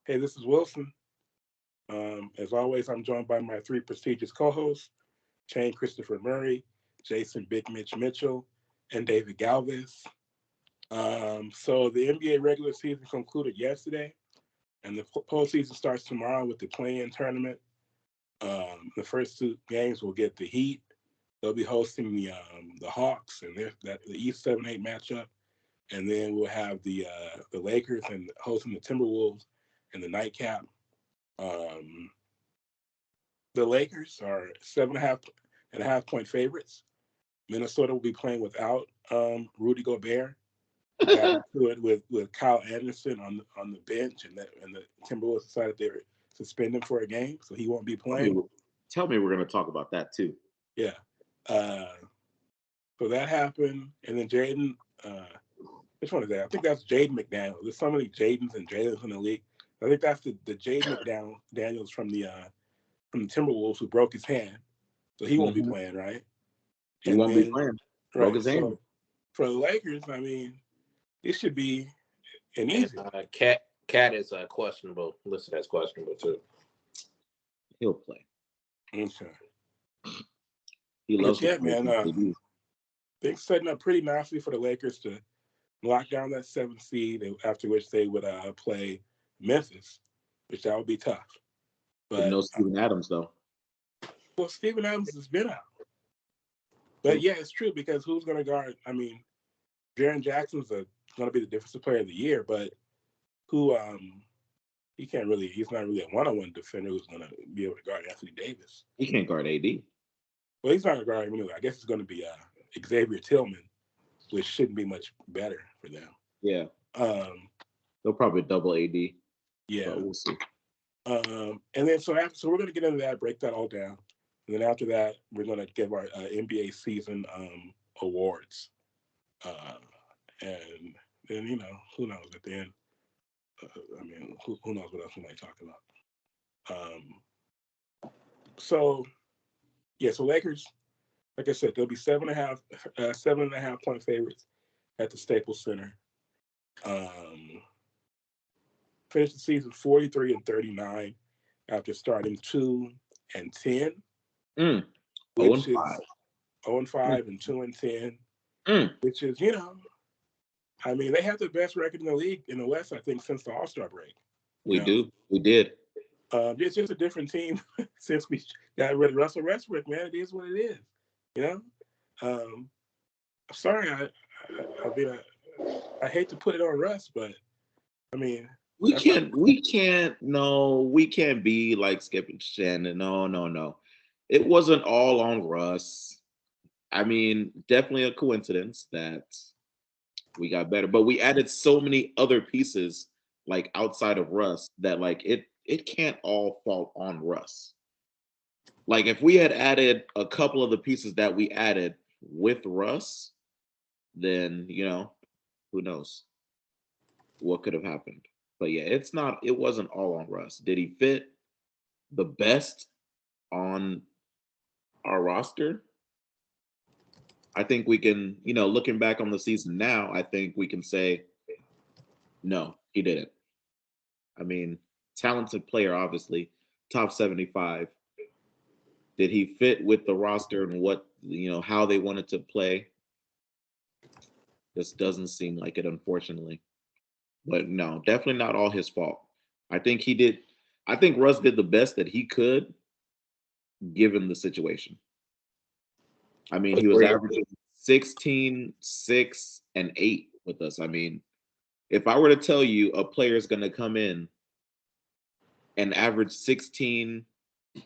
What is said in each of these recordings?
Hey, this is Wilson. As always, I'm joined by my three prestigious co-hosts, Shane Christopher Murray, Jason Big Mitch Mitchell, and David Galvez. So the NBA regular season concluded yesterday, and the postseason starts tomorrow with the play-in tournament. The first two games will get the Heat. They'll be hosting the Hawks, and the East 7-8 matchup. And then we'll have the Lakers and hosting the Timberwolves in the nightcap. The Lakers are 7.5 point favorites. Minnesota will be playing without Rudy Gobert. Got into it with Kyle Anderson on the bench, and the Timberwolves decided they were suspending for a game, so he won't be playing. Tell me we're going to talk about that too. Yeah. So that happened, and then Jaden. Which one is that? I think that's Jaden McDaniels. There's so many Jadens and Jadens in the league. I think that's the Jaden McDaniels from the Timberwolves who broke his hand, so he won't be playing, right? He won't be playing. Broke his hand. So for the Lakers, I mean, it should be an easy. Cat is questionable. Listed as questionable too. He'll play. Okay. He loves it. Yeah, man. Things setting up pretty nicely for the Lakers to lock down that 7th seed, after which they would play Memphis, which that would be tough. But no Steven Adams, though. Well, Steven Adams has been out. But yeah, it's true, because who's going to guard? I mean, Jaren Jackson's going to be the defensive player of the year, but who he's not really a one-on-one defender who's going to be able to guard Anthony Davis. He can't guard AD. Well, he's not going to guard him anyway. I guess it's going to be Xavier Tillman, which shouldn't be much better for them. Yeah. They'll probably double AD. Yeah. We'll see. And then so we're going to get into that, break that all down. And then after that, we're going to give our NBA season awards. And then, who knows at the end. Who knows what else we might talk about. So Lakers, like I said, they'll be 7.5 point favorites at the Staples Center. Finished the season 43-39 after starting 2-10. 0-5. 0-5 and 2-10. Which is, they have the best record in the league in the West, I think, since the All-Star break. We did. It's just a different team since we got rid of Russell Westbrook, man. It is what it is. Sorry, I hate to put it on Russ, but I mean, we can't be like Skip and Shannon. No. It wasn't all on Russ. I mean, definitely a coincidence that we got better, but we added so many other pieces like outside of Russ that like it can't all fall on Russ. Like if we had added a couple of the pieces that we added with Russ, then who knows what could have happened. But yeah, it wasn't all on Russ. Did he fit the best on our roster? I think we can, looking back on the season now, I think we can say, no, he didn't. I mean, talented player, obviously, top 75. Did he fit with the roster and what, how they wanted to play? This doesn't seem like it, unfortunately. But no, definitely not all his fault. I think Russ did the best that he could given the situation. I mean, he was averaging 16, 6, and 8 with us. I mean, if I were to tell you a player is going to come in and average 16,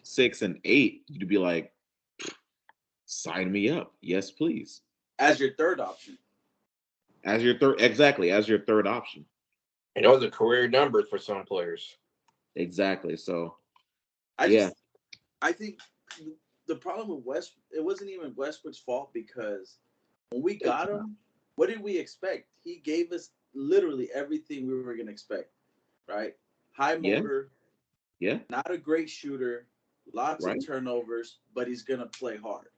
6, and 8, you'd be like, sign me up. Yes, please. As your third option. As your third option. And those are career numbers for some players. Exactly. So, I think the problem with West, it wasn't even Westbrook's fault, because when we got him, what did we expect? He gave us literally everything we were going to expect, right? High motor, not a great shooter, lots of turnovers, but he's going to play hard.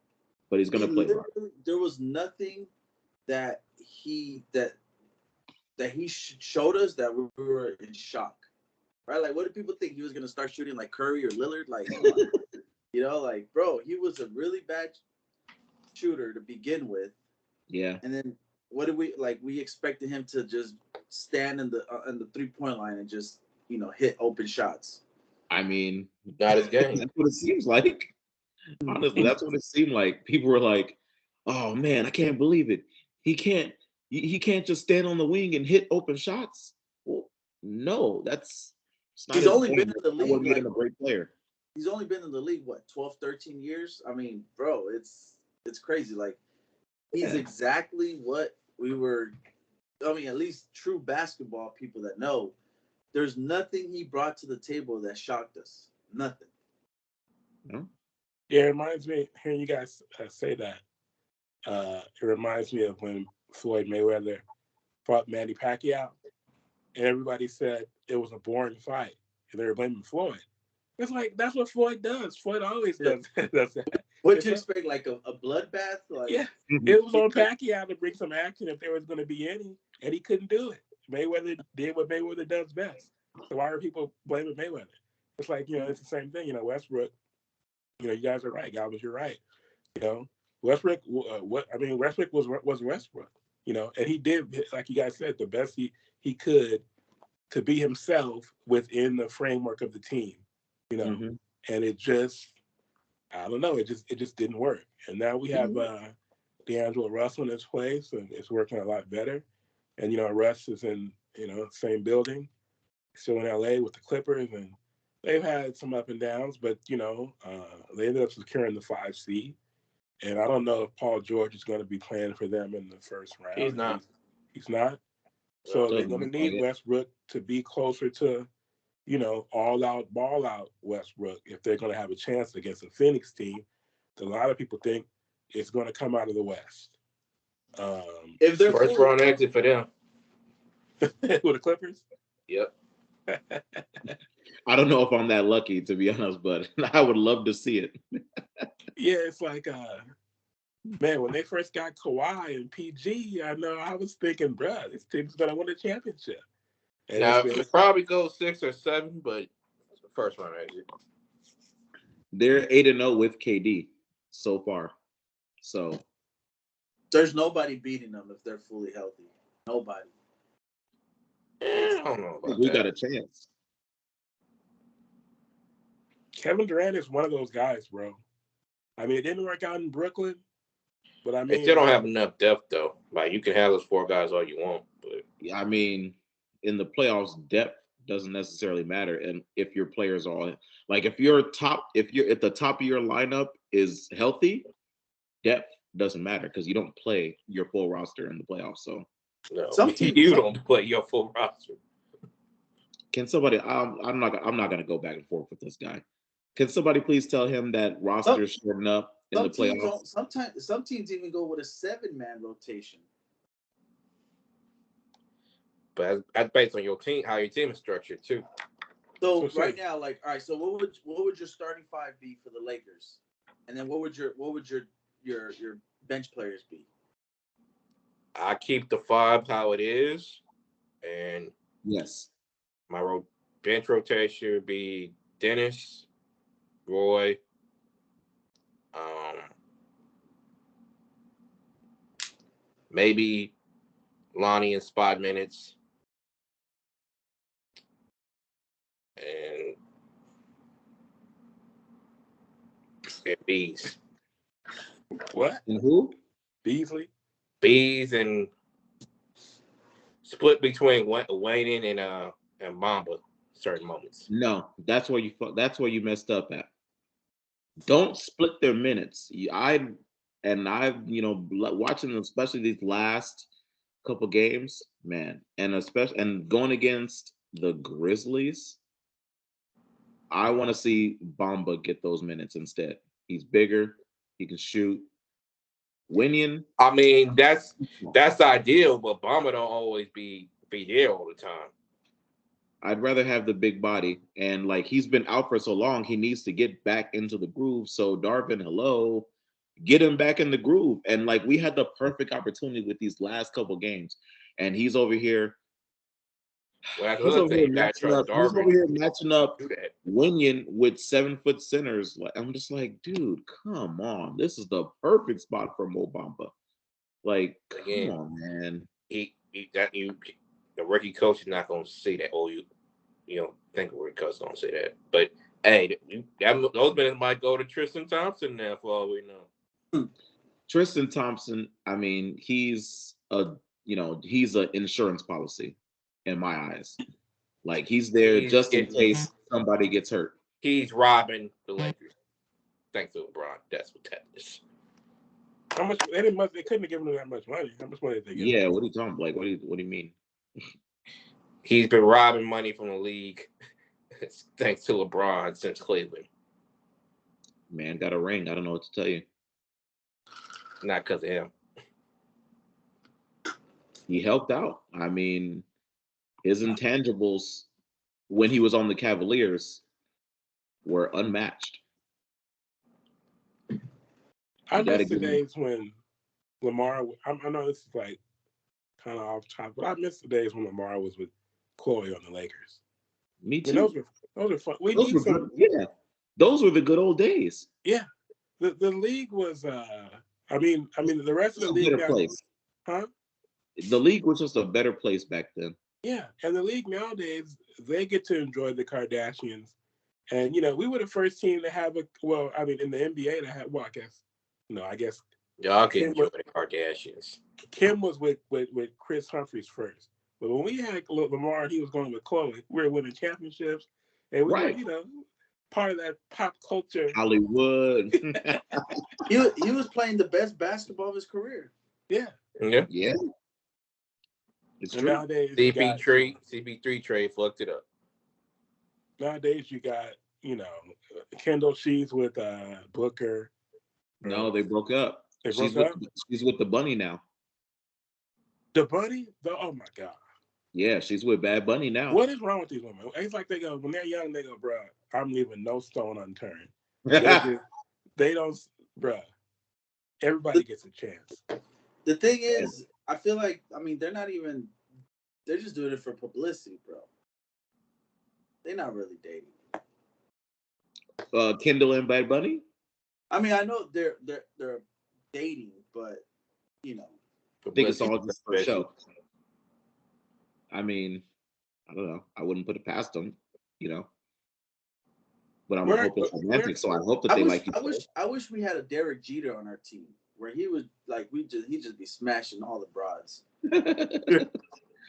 There was nothing that he showed us that we were in shock. right? Like, what did people think he was gonna start shooting like Curry or Lillard? Like, come on, like, bro, he was a really bad shooter to begin with, Yeah. and then what did we like? We expected him to just stand in the 3-point line and just hit open shots. I mean, Not his game. that's what it seems like. Honestly, that's what it seemed like. People were like, "Oh man, I can't believe it. He can't. He can't just stand on the wing and hit open shots." Well, no, it's not He's his only game. been in the That what league made like him a great player. he's only been in the league what 12, 13 years. I mean, bro, it's crazy. Like he's Yeah. exactly what we were. I mean, at least true basketball people that know. There's nothing he brought to the table that shocked us. Nothing. No? Yeah, it reminds me, hearing you guys say that, it reminds me of when Floyd Mayweather fought Manny Pacquiao, and everybody said it was a boring fight, and they were blaming Floyd. It's like, that's what Floyd does. Floyd always Yeah. does that. What you expect? Like a bloodbath? Like Yeah, it was on Pacquiao to bring some action if there was going to be any, and he couldn't do it. Mayweather did what Mayweather does best. So why are people blaming Mayweather? It's like, it's the same thing. Westbrook, you guys are right. Galvin, you're right. Westbrook, Westbrook was Westbrook, and he did, like you guys said, the best he could to be himself within the framework of the team, Mhm. and it just, I don't know, it just didn't work. And now we have D'Angelo Russell in his place, and it's working a lot better. And Russ is in same building, still in LA with the Clippers, and they've had some up and downs, but they ended up securing the 5 seed. And I don't know if Paul George is going to be playing for them in the first round. He's not. He's not. So they're Doesn't going to look like need it. Westbrook to be closer to, all out, ball out Westbrook if they're going to have a chance against a Phoenix team that a lot of people think it's going to come out of the West. if they're First fully round exit for them. With the Clippers? Yep. I don't know if I'm that lucky, to be honest, but I would love to see it. Yeah, it's like, man, when they first got Kawhi and PG, I know I was thinking, bruh, this team's going to win a championship. And Now it's it probably go 6 or 7, but first round exit. They're 8-0 with KD so far. So there's nobody beating them if they're fully healthy. Nobody. I don't know I think about we that. got a chance. Kevin Durant is one of those guys, bro. I mean, it didn't work out in Brooklyn, but I They mean, still don't have enough depth though. Like you can have those 4 guys all you want, but I mean, in the playoffs, depth doesn't necessarily matter. And if your players are like, if you're at the top of your lineup is healthy, depth doesn't matter because you don't play your full roster in the playoffs. So no, Some teams- you some- don't play your full roster. can somebody? I'm not going to go back and forth with this guy. Can somebody please tell him that roster shorten up in the Some teams playoffs? don't. Sometimes some teams even go with a 7-man rotation. But that's based on your team, how your team is structured too. So So- right now, like, all right. So what would your starting 5 be for the Lakers? And then what would your bench players be? I keep the 5 how it is, and Yes. my bench rotation would be Dennis, Roy, maybe Lonnie in spot minutes, and Bees. what? And who? Beasley? Bees and split between Wayne and Mamba certain moments. No, that's where you messed up at. Don't split their minutes. I've watching them, especially these last couple games, man, and especially and going against the Grizzlies. I want to see Bamba get those minutes instead. He's bigger, he can shoot. Winion, I mean, that's ideal, but Bamba don't always be there all the time. I'd rather have the big body, and like he's been out for so long, he needs to get back into the groove. So Darvin, hello, get him back in the groove. And like we had the perfect opportunity with these last couple games, and he's over here Well, that's another thing. You gotta trust He's over Darvin. here matching up Do that. Winion with 7-foot centers. Like, I'm just like, dude, come on. This is the perfect spot for Mo Bamba. Like, come Again, on, man. The rookie coach is not gonna say that. Oh, you don't think a rookie coach is gonna say that. But hey, those minutes might go to Tristan Thompson now for all we know. Tristan Thompson, I mean, he's an insurance policy in my eyes. Like, he's there just in case somebody gets hurt. He's robbing the Lakers. Thanks to LeBron. That's what that is. How much? They couldn't have given him that much money. How much money did they give him? Yeah, what are you talking about? Like, what do you mean? He's been robbing money from the league thanks to LeBron since Cleveland. Man got a ring. I don't know what to tell you. Not because of him. He helped out. I mean, his intangibles when he was on the Cavaliers were unmatched. I miss the days when Lamar. I know this is like kind of off top, but I miss the days when Lamar was with Chloe on the Lakers. Me too. I mean, those were fun. Good. Yeah, those were the good old days. Yeah, the league was. I mean, the rest of the league now, place. Huh? The league was just a better place back then. Yeah, and the league nowadays, they get to enjoy the Kardashians. And, we were the first team to have in the NBA to have, I guess. Y'all can enjoy the Kardashians. Kim was with Chris Humphries first. But when we had Lamar, he was going with Chloe. We were winning championships. And we were, part of that pop culture. Hollywood. He was playing the best basketball of his career. Yeah. Yeah. It's true. Nowadays, CP3 trade fucked it up. Nowadays, you got, Kendall, she's with Booker. No, they broke up. She's with the Bunny now. The Bunny? Oh, my God. Yeah, she's with Bad Bunny now. What is wrong with these women? It's like they go, when they're young, they go, bruh, I'm leaving no stone unturned. They don't, bruh. Everybody gets a chance. The thing is, I feel like, they're just doing it for publicity, bro. They're not really dating. Kendall and Bad Bunny? I mean, I know they're dating, but, I think it's all just for show. I mean, I don't know. I wouldn't put it past them, But I'm hoping romantic, so I hope that they like you. I wish we had a Derek Jeter on our team where he was like he'd just be smashing all the broads.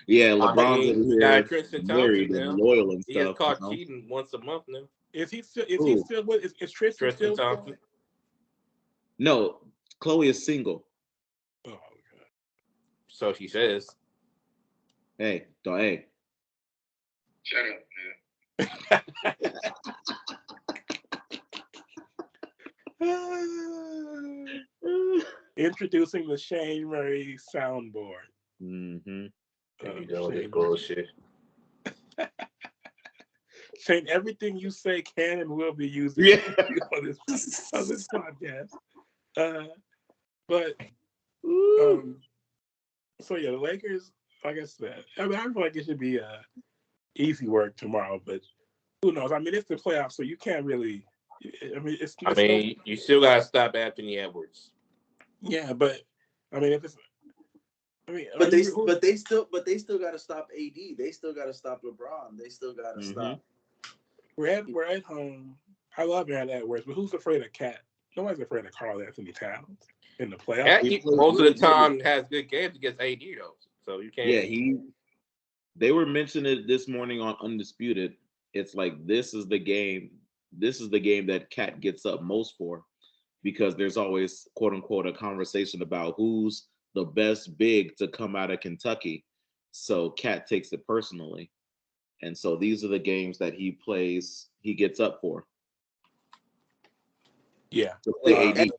Yeah, LeBron's Tristan married Thompson and loyal and stuff. He gets caught cheating once a month now. Is he still with? Is Tristan still Thompson? No, Chloe is single. Oh, God. So she says. Hey. Shut up, man. Introducing the Shane Murray soundboard. Mm-hmm. You know this bullshit. Shane, everything you say can and will be used on this podcast. So yeah, the Lakers, like I said, I feel like it should be easy work tomorrow, but who knows? I mean, it's the playoffs, so you can't really. You still gotta stop Anthony Edwards. Yeah, but I mean, if it's. But they still got to stop AD. They still got to stop LeBron. They still got to stop. We're at home. I love Aaron Edwards, but who's afraid of Cat? Nobody's afraid of Karl Anthony Towns in the playoffs. Most of the time has good games against AD though, so you can't. Yeah, they were mentioning it this morning on Undisputed. It's like this is the game that Cat gets up most for, because there's always quote unquote a conversation about who's the best big to come out of Kentucky. So Cat takes it personally. And so these are the games that he gets up for. Yeah. And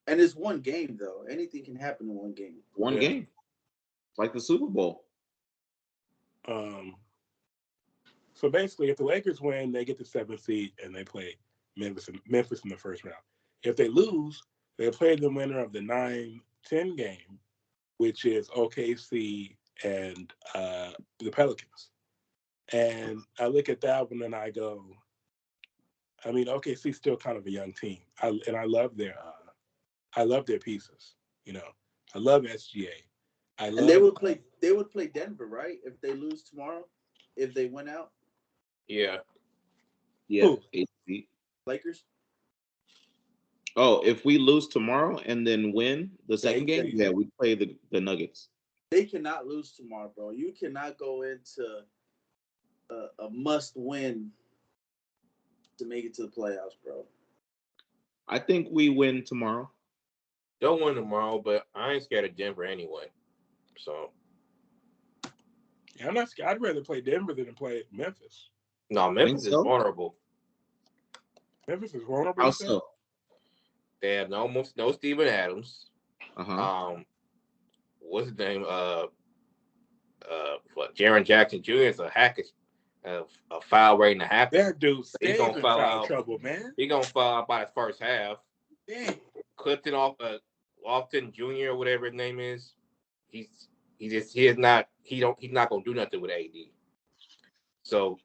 it's one game, though. Anything can happen in one game. One game. It's like the Super Bowl. So basically, if the Lakers win, they get the 7th seed and they play Memphis in the first round. If they lose, they play the winner of the 9-10 game, which is OKC and the Pelicans. And I look at that one and I go, I mean, OKC's still kind of a young team. I love their pieces. You know, I love SGA. I And they love would play. They would play Denver, right? If they lose tomorrow, if they win out, Yeah. Yeah. who? 8 Lakers. Oh, if we lose tomorrow and then win the second They- game, yeah, we play the Nuggets. They cannot lose tomorrow, bro. You cannot go into a must win to make it to the playoffs, bro. I think we win tomorrow. Don't win tomorrow, but I ain't scared of Denver anyway. So Yeah, I'm not. I'd rather play Denver than play Memphis. no, Think Memphis is so? vulnerable. Memphis is vulnerable. How You said? so? They have no Steven Adams. Uh-huh. What's his name? What? Jaren Jackson Jr. is a hack. A foul waiting to happen. That dude He's stays gonna in foul foul out. trouble, man. He's gonna foul out by the first half. Dang. Clifton Lofton Jr. or whatever his name is. He's not gonna do nothing with AD. So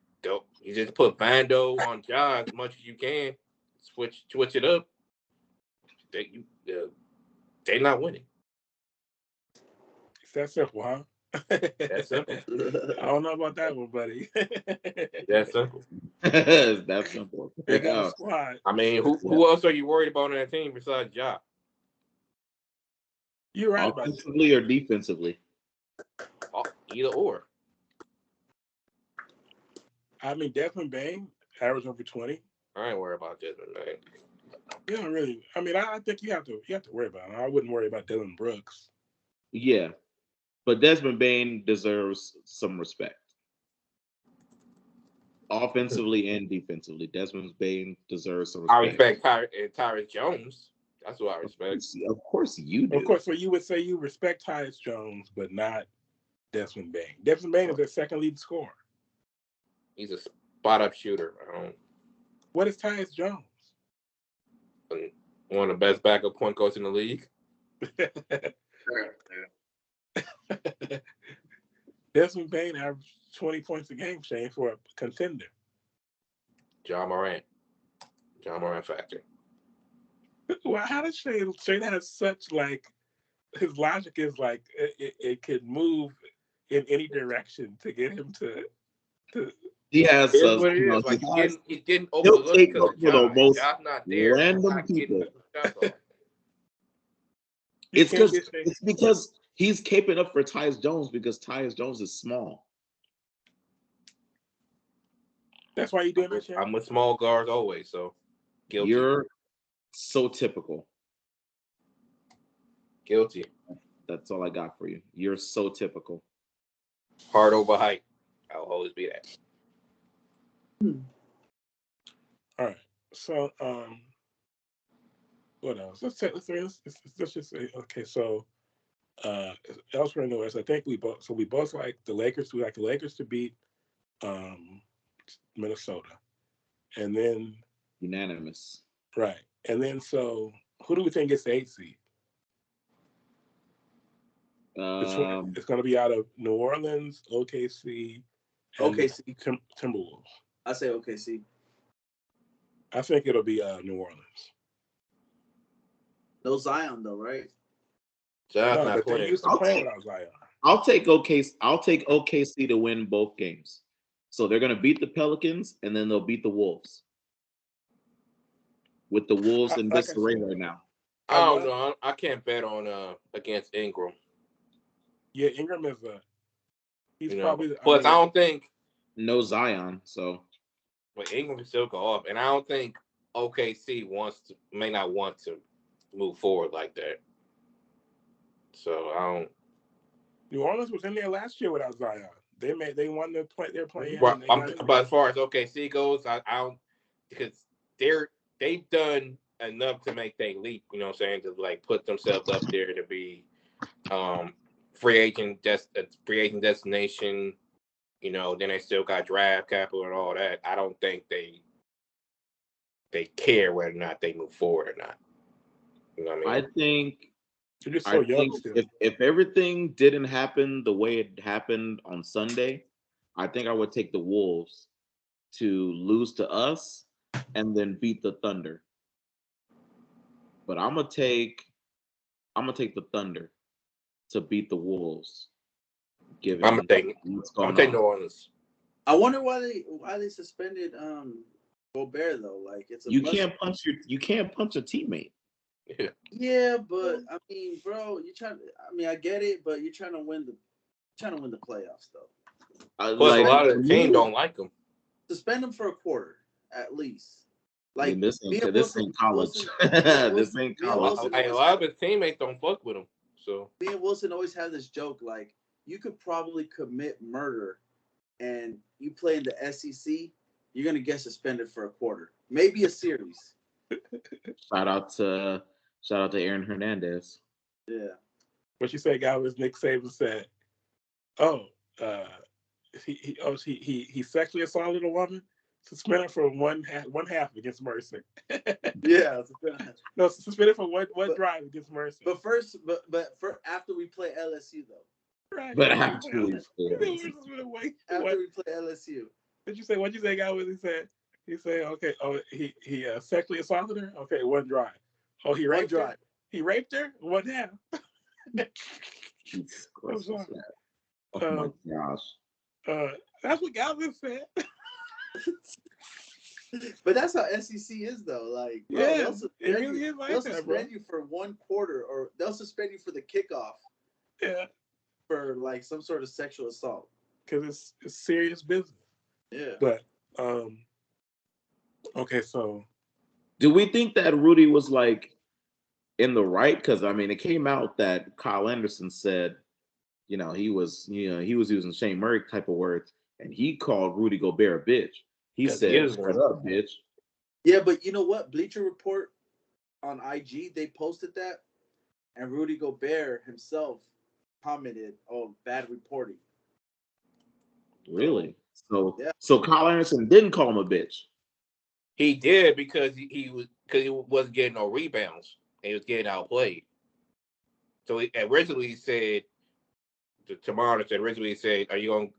you just put Bando on Ja as much as you can. Switch it up. They not winning. It's that simple, huh? That's simple. I don't know about that one, buddy. That's simple. That's simple. They got a Yeah. squad. I mean, who else are you worried about on that team besides Ja? You're right about that. Offensively or defensively? Either or. I mean, Desmond Bain averaged over 20. I ain't worried about Desmond, man. You don't really. I mean, I think you have to worry about him. I wouldn't worry about Dylan Brooks. Yeah. But Desmond Bain deserves some respect. Offensively and defensively. Desmond Bain deserves some I respect. respect Tyrus Jones. That's what I respect. Of course you do. Of course, so you would say you respect Tyus Jones, but not Desmond Bain. Desmond Bain is their second lead scorer. He's a spot up shooter. What is Tyus Jones? One of the best backup point guards in the league. Desmond Bain averaged 20 points a game, Shane, for a contender. John Morant factor. Well, how does Shane has such his logic is it could move in any direction to get him to He has Here's what it is. Like he's getting overlooked take because of the John. most John's not there. random Not getting people. the shots off. It's because he's caping up for Tyus Jones because Tyus Jones is small. That's why you doing that, Shane? I'm with small guards always, so guilty. You're so typical. Guilty. That's all I got for you. You're so typical. Hard over height. I'll always be that. All right. So, what else? Let's just say, okay. So, elsewhere in the West, I think we both like the Lakers. We like the Lakers to beat Minnesota, and then Unanimous. right, and then so who do we think gets the 8th seed? It's going to be out of New Orleans, OKC, and OKC. Timberwolves. I say OKC. I think it'll be New Orleans. No Zion though, right? Zion's No, not but they playing. used to play without Zion. I'll take OKC to win both games. So they're gonna beat the Pelicans and then they'll beat the Wolves. With the Wolves in disarray right now. I don't know. I can't bet on against Ingram. Yeah, Ingram is he's probably. Plus, I don't think. No Zion, so. But Ingram can still go off, and I don't think OKC may not want to move forward like that. So I don't. New Orleans was in there last year without Zion. They won the play. They're playing. But as far as OKC goes, I don't because they've done enough to make they leap. You know what I'm saying? To put themselves up there to be free agent destination. You know, then they still got draft capital and all that. I don't think they care whether or not they move forward or not. You know what I mean? I think you're just so young still. If everything didn't happen the way it happened on Sunday, I think I would take the Wolves to lose to us and then beat the Thunder. But I'm gonna take the Thunder to beat the Wolves, I'm given taking what's I'm going taking on. New Orleans. I wonder why they suspended Gobert though. Like it's a must. You can't punch a teammate. Yeah. Yeah, but I mean, bro, you trying. I mean, I get it, but you're trying to win the playoffs though. Plus, a Like lot for of the team me, don't like him. Suspend them for a quarter at least. I mean, Like me and this Wilson, ain't college. Wilson, This ain't me and college. Wilson A always lot have. of his teammates don't fuck with him. So Me and Wilson always have this joke like you could probably commit murder and you play in the SEC, you're gonna get suspended for a quarter, maybe a series. Shout out to Aaron Hernandez. Yeah. What you say, guy, was Nick Saban said, "Oh, he sexually assaulted a woman, suspended for one half against Mercer. Yeah. No, suspended for one But, drive against Mercer. but first, but for after we play LSU though, Right. But He actually, after we play LSU, What'd you say, guy? Was he said, okay, oh, he sexually assaulted her. Okay, one drive. Oh, he one raped her. drive. He raped her. One half. Jesus I'm Christ, sorry. oh my gosh. That's what Galvin said. But that's how SEC is though. Like, bro, Yeah, they'll it suspend really you. is like They'll that, bro. suspend you for one quarter, or they'll suspend you for the kickoff Yeah, for like some sort of sexual assault. because it's serious business. Yeah. But okay, so Do we think that Rudy was like in the right? Because I mean, it came out that Kyle Anderson said, he was using Shane Murray type of words, and he called Rudy Gobert a bitch. He because he said, is "Shut one. up, bitch." Yeah, but you know what? Bleacher Report on IG, they posted that, and Rudy Gobert himself commented, "Oh, bad reporting." Really? So Yeah. so Kyle Anderson didn't call him a bitch. He did because he wasn't getting no rebounds and he was getting outplayed. So originally he said to Monitor, originally he said, are you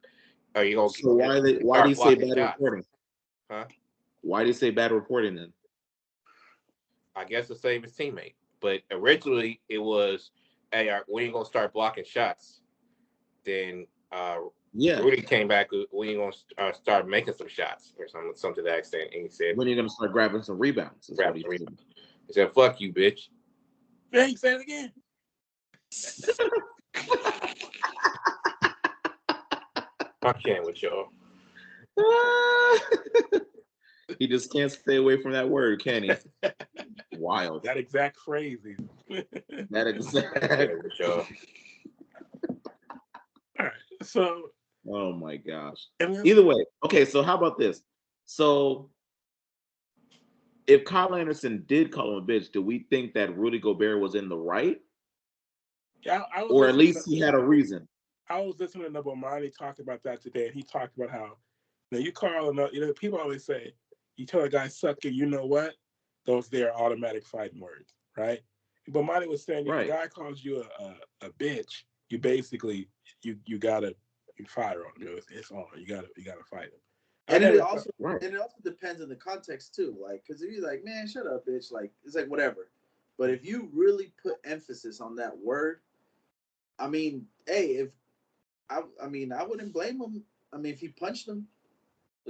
gonna So why did start he say blocking bad shots? reporting? Huh? Why did he say bad reporting then? I guess to save his teammate. But originally it was, hey, when you gonna start blocking shots? Then Yeah. Rudy came back, when you gonna start making some shots or something to that extent, and he said, When are you gonna start grabbing some rebounds? Is what he said. he said, fuck you, bitch. yeah, he said it again. I can't with y'all. He just can't stay away from that word, can he? Wild. That exact phrase. That I exact. can't with y'all. All right. So, Oh my gosh. and then, Either way, okay. So how about this? So if Kyle Anderson did call him a bitch, do we think that Rudy Gobert was in the right, yeah, or at least he had a reason? I was listening to Bomani talk about that today, and he talked about how, you call another, people always say, you tell a guy suck it, you know what? Those there are automatic fighting words, right? Bomani was saying, if Right. a guy calls you a bitch, you basically you gotta fire on him. It's on. You gotta fight him. And it also Right. and it also depends on the context too. Like, because if you're like, man, shut up, bitch, like it's like whatever. But if you really put emphasis on that word, I mean, hey, I wouldn't blame him. I mean, if he punched him,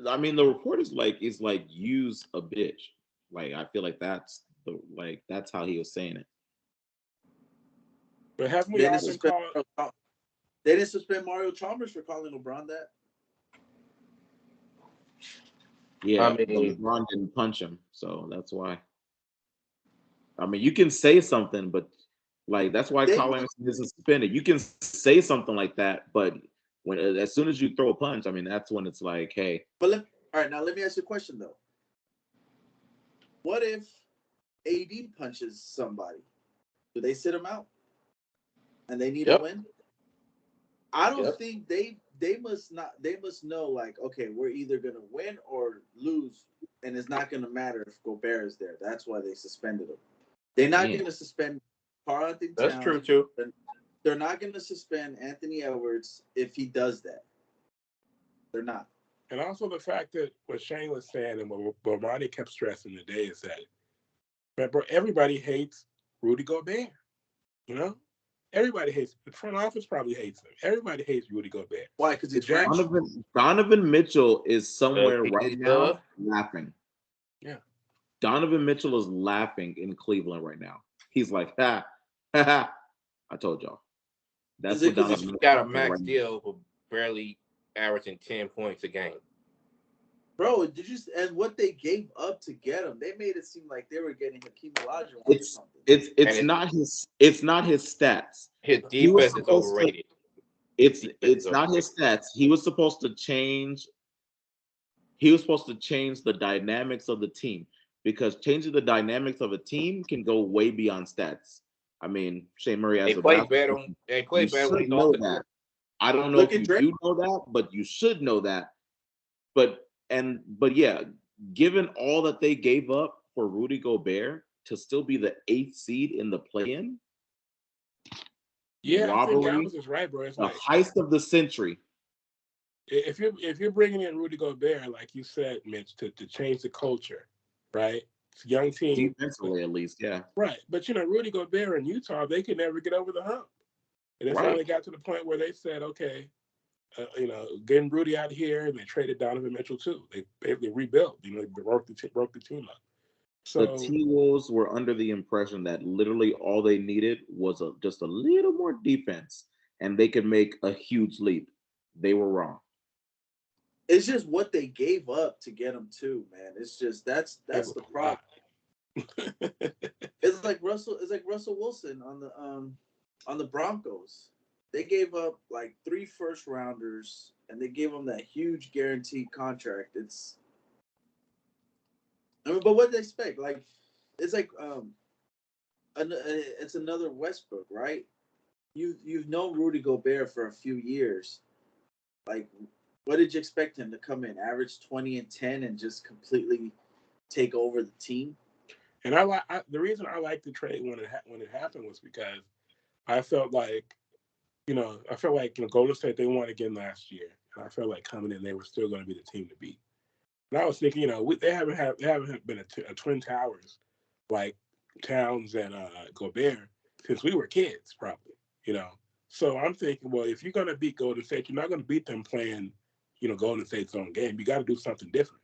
I mean, the report is like use a bitch. Like I feel like that's how he was saying it. But haven't we they all didn't, been suspend, called? they didn't suspend Mario Chalmers for calling LeBron that. Yeah, I mean, but LeBron didn't punch him, so that's why. I mean, you can say something, but like that's why Kyle Anderson isn't suspended. You can say something like that, but as soon as you throw a punch, I mean, that's when it's like, hey. But all right, now let me ask you a question though. What if AD punches somebody? Do they sit him out? And they need to win? I don't think they must know, like, okay, we're either gonna win or lose, and it's not gonna matter if Gobert is there. That's why they suspended him. They're not gonna suspend Karl-Anthony Towns. That's true too. They're not gonna suspend Anthony Edwards if he does that. They're not. And also the fact that what Shane was saying and what Ronnie kept stressing today is that, man, bro, everybody hates Rudy Gobert. You know, everybody hates. The front office probably hates him. Everybody hates Rudy Gobert. Why? Because The he's French. Jazz, Donovan Mitchell is somewhere right He's now laughing. yeah. Donovan Mitchell is laughing in Cleveland right now. He's like, ha, ha, ha. I told y'all. That's Is it what 'cause Donovan He Mitchell got a is laughing max right now. deal for barely averaging 10 points a game. Bro, did you and what they gave up to get him? They made it seem like they were getting Hakeem Olajuwon or It's something. it's And not his stats. his He was defense is supposed to. overrated. It's not his stats. He was supposed to change. He was supposed to change the dynamics of the team, because changing the dynamics of a team can go way beyond stats. I mean, Shane Murray as They a play basketball better. player, They play you better when should he's know off the that. court. I don't know Look if at you Drake. do know that, but you should know that. But yeah, given all that they gave up for Rudy Gobert to still be the 8th seed in the play-in, Yeah, I think robbery, Galvez is right, bro. It's the like heist of the century. if you're bringing in Rudy Gobert, like you said, Mitch, to change the culture, right? It's a young team, Defensively, at least, yeah. right? But Rudy Gobert in Utah, they could never get over the hump, and it finally Right. got to the point where they said, okay, getting Rudy out here, and they traded Donovan Mitchell too. They basically rebuilt. They broke the team up. The So T-Wolves were under the impression that literally all they needed was just a little more defense, and they could make a huge leap. They were wrong. It's just what they gave up to get him too, man. It's just that's it was the a problem. lot. It's like Russell Wilson on the Broncos. They gave up like 3 first rounders and they gave him that huge guaranteed contract. But what did they expect? Like it's like it's another Westbrook, right? You've known Rudy Gobert for a few years. Like, what did you expect him to come in, average 20 and 10, and just completely take over the team? And the reason I liked the trade when it happened was because I felt like Golden State, they won again last year, and I felt like coming in they were still going to be the team to beat. And I was thinking, they haven't been a Twin Towers like Towns and Gobert since we were kids, probably. So I'm thinking, well, if you're going to beat Golden State, you're not going to beat them playing, Golden State's own game. You got to do something different.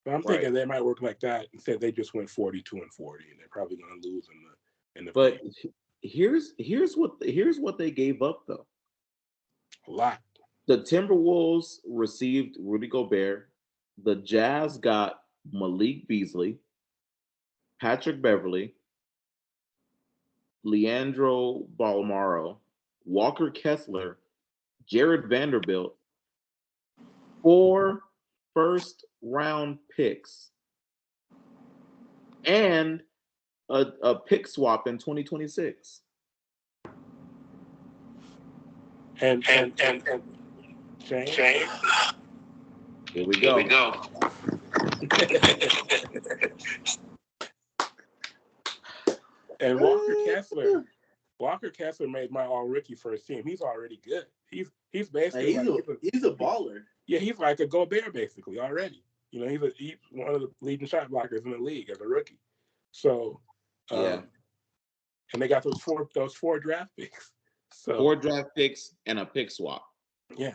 But I'm thinking they might work like that. Instead, they just went 42-40, and they're probably going to lose in the. But here's what they gave up though. A lot. The Timberwolves received Rudy Gobert. The Jazz got Malik Beasley, Patrick Beverly, Leandro Balmaro, Walker Kessler, Jared Vanderbilt, 4 first-round picks, and a pick swap in 2026. And Shane? Here we go. And Walker Kessler made my all-rookie first team. He's already good. He's basically he's a baller. Yeah, he's like a Gobert basically already. He's one of the leading shot blockers in the league as a rookie. So, yeah. And they got those four draft picks. So 4 draft picks and a pick swap. Yeah,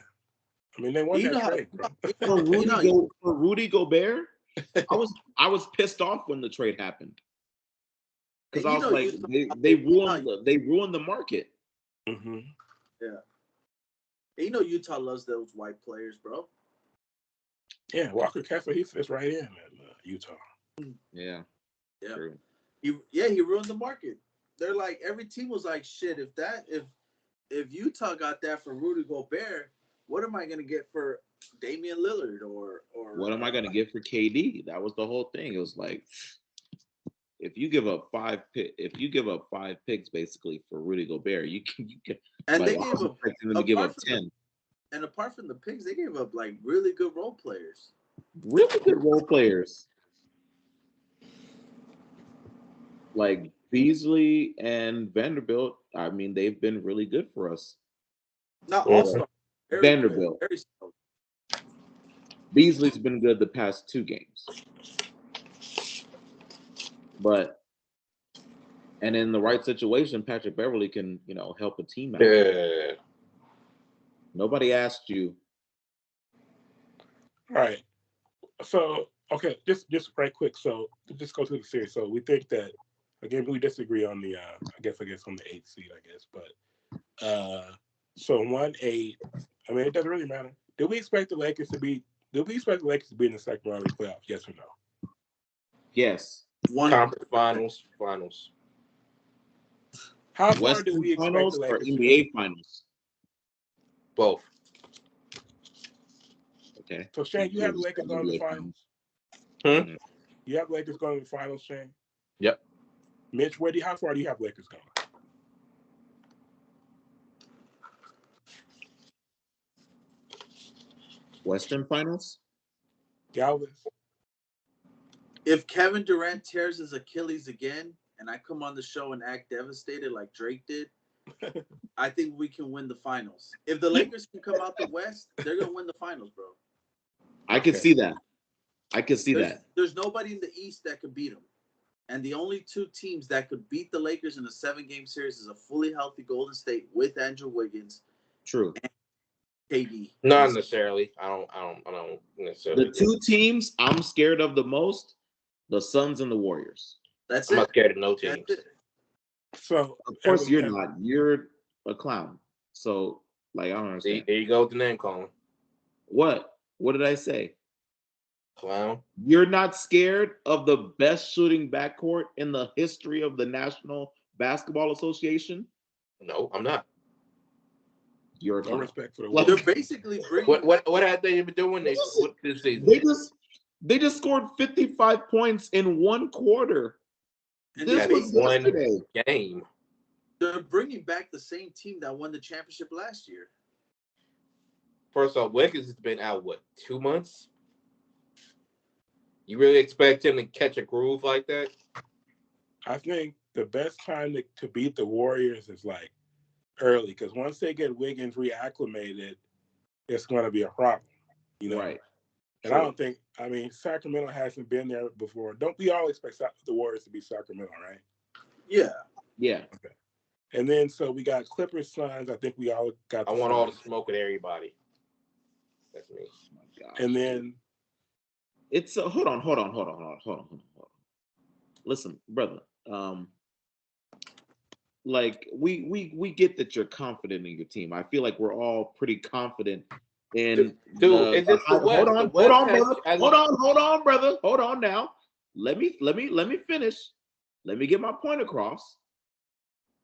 I mean they won that trade, bro. For Rudy Gobert, I was pissed off when the trade happened. Because I was like, they ruined the market. Mm-hmm. Yeah. Utah loves those white players, bro. Yeah, Walker Kessler, he fits right in Utah. Yeah. True. He ruined the market. They're like, every team was like, shit, if Utah got that for Rudy Gobert, what am I gonna get for Damian Lillard or what am I gonna get for KD? That was the whole thing. It was like, if you give up 5 picks basically for Rudy Gobert, you can and like, they gave up them to give up 10. And apart from the picks, they gave up like really good role players. Really good role players. Like Beasley and Vanderbilt, I mean, they've been really good for us. Not all-star. Vanderbilt. Very slow. Beasley's been good the past 2 games. And in the right situation, Patrick Beverly can, help a team out. Yeah. Nobody asked you. All right. So, okay, just right quick. So, just go through the series. So, we think that, again, we disagree on the, I guess on the 8th seed, I guess. But, so 1-8, I mean, it doesn't really matter. Did we expect the Lakers to be in the second round of the playoffs? Yes or no? Yes. Conference finals. How far Western do we expect finals the or Lakers to NBA finals? Both. Okay. So, Shane, you have the Lakers going to the finals? Hmm? You have the Lakers going to the finals, Shane? Yep. Mitch, how far do you have Lakers going? Western finals? Galvez? If Kevin Durant tears his Achilles again, and I come on the show and act devastated like Drake did, I think we can win the finals. If the Lakers can come out the West, they're gonna win the finals, bro. I can see that. There's nobody in the East that could beat them. And the only 2 teams that could beat the Lakers in a 7-game series is a fully healthy Golden State with Andrew Wiggins. True. And KD. Not necessarily. I don't necessarily. The 2 teams I'm scared of the most, the Suns and the Warriors. That's I'm it. not scared of no teams. So, Of course you're not. You're a clown. So, I don't understand. There you go with the name calling. What? What did I say? Clown. You're not scared of the best shooting backcourt in the history of the National Basketball Association? No, I'm not. You're a no clown. respect for the Like, Warriors. They're basically bringing What have they been doing this season? They just scored 55 points in 1 quarter. And This was yesterday. Game. They're bringing back the same team that won the championship last year. First off, Wiggins has been out, 2 months? You really expect him to catch a groove like that? I think the best time to beat the Warriors is early, because once they get Wiggins reacclimated, it's going to be a problem. Right. And True. I don't think, Sacramento hasn't been there before. Don't we all expect the Warriors to be Sacramento, right? Yeah. Yeah. Okay. And then, so we got Clippers, Suns. I think we all got I the want all the Suns. smoke with everybody. That's me. Oh my God. And then, It's hold on. Listen, brother. We get that you're confident in your team. I feel like we're all pretty confident in Dude, it's the West. Hold on, brother. Hold on now. Let me finish. Let me get my point across.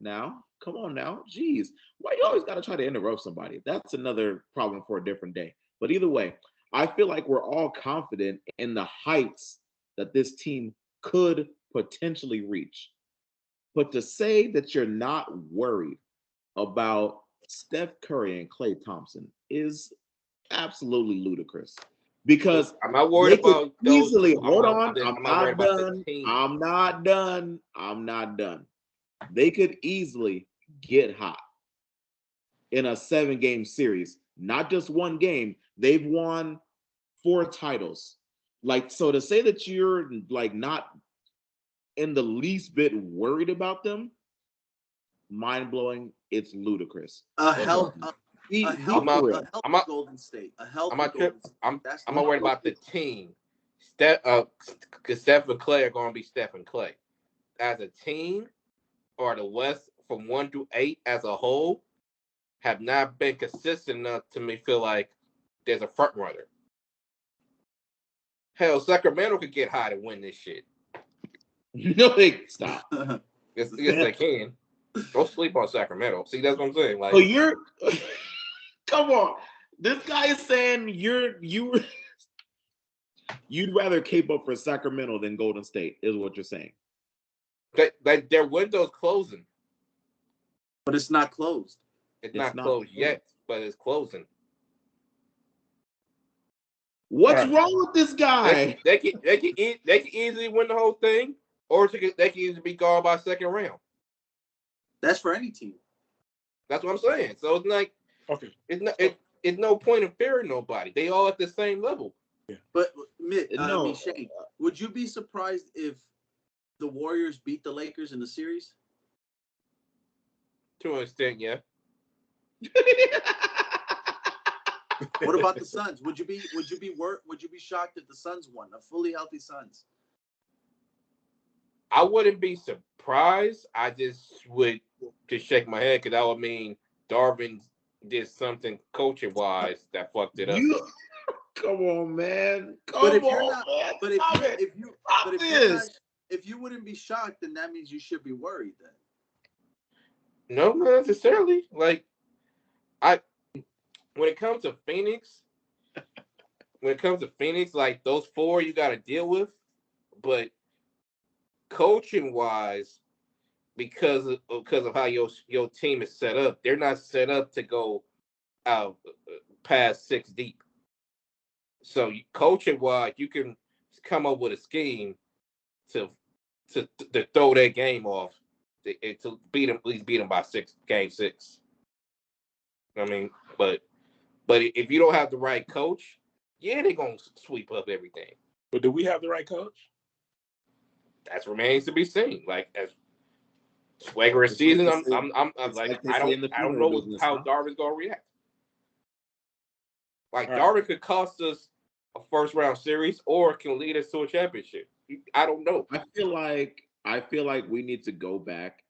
Now, come on now. Jeez. Why you always gotta try to interrupt somebody? That's another problem for a different day. But either way, I feel like we're all confident in the heights that this team could potentially reach. But to say that you're not worried about Steph Curry and Klay Thompson is absolutely ludicrous. Because I'm not worried about those. easily, Two. hold on, I'm not worried about the team. I'm not done. They could easily get hot in a 7-game series. Not just 1 game. They've won 4 titles. So to say that you're not in the least bit worried about them, mind-blowing. It's ludicrous. A healthy Golden State. A healthy Golden State. I'm not worried about the team. Steph and Clay are going to be Steph and Clay. As a team, or the West from 1 through 8 as a whole, have not been consistent enough to me feel like there's a front runner. Hell, Sacramento could get hot and win this shit. No, stop. Yes, they can. Don't sleep on Sacramento. See, that's what I'm saying. So you're come on. This guy is saying you'd rather cape up for Sacramento than Golden State, is what you're saying. Their window's closing. But it's not closed. It's not closed yet, but it's closing. What's wrong with this guy? They can easily win the whole thing, or they can easily be gone by 2nd round. That's for any team. That's what I'm saying. So it's like, okay, it's no point in fearing nobody. They all at the same level. But I mean, No, Shane, would you be surprised if the Warriors beat the Lakers in the series? To an extent, yeah. What about the Suns? Would you be shocked if the Suns won? A fully healthy Suns. I wouldn't be surprised. I just would just shake my head because that would mean Darvin did something coaching wise that fucked it up. You come on, man. But Come if you're on, not, man. but if Stop you, it. if you, Stop but if you're not, this. if you wouldn't be shocked, then that means you should be worried. Then No, not necessarily. Like I, when it comes to Phoenix, like those four you got to deal with, but coaching wise, because of how your team is set up, they're not set up to go out past six deep. So coaching wise, you can come up with a scheme to to throw that game off to beat them, at least beat them by game six. I mean, but if you don't have the right coach, yeah, they're gonna sweep up everything. But do we have the right coach? That remains to be seen. Like as regular season, I'm like they I say in the don't funeral know business, how huh? Darvin's gonna react. Like Right. Darvin could cost us a first round series or can lead us to a championship. I don't know. I feel like we need to go back